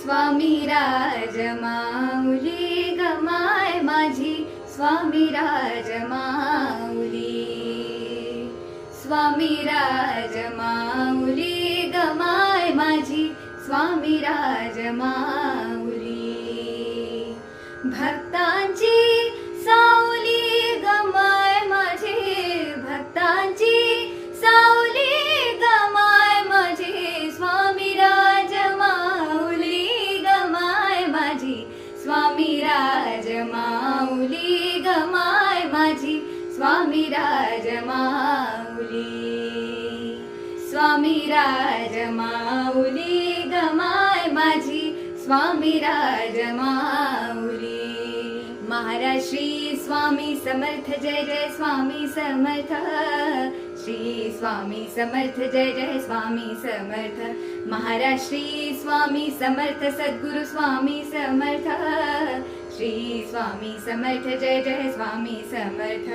स्वामी राज माऊली गमाय माझी स्वामी राज माऊली स्वामी राज माऊली गमाय माझी स्वामी राज माऊली भक्तांची सावली गमाय माझी भक्तांची सावली गमाय माझी स्वामी राज माऊली गमाय माझी स्वामी राज माऊली गमाय माझी स्वामी राज माऊली स्वामी राज माऊली गमाय माझी स्वामी राज माऊली महाराज श्री स्वामी समर्थ जय जय स्वामी समर्थ श्री स्वामी समर्थ जय जय स्वामी समर्थ महाराज श्री स्वामी समर्थ सद्गुरु स्वामी समर्थ श्री स्वामी समर्थ जय जय स्वामी समर्थ।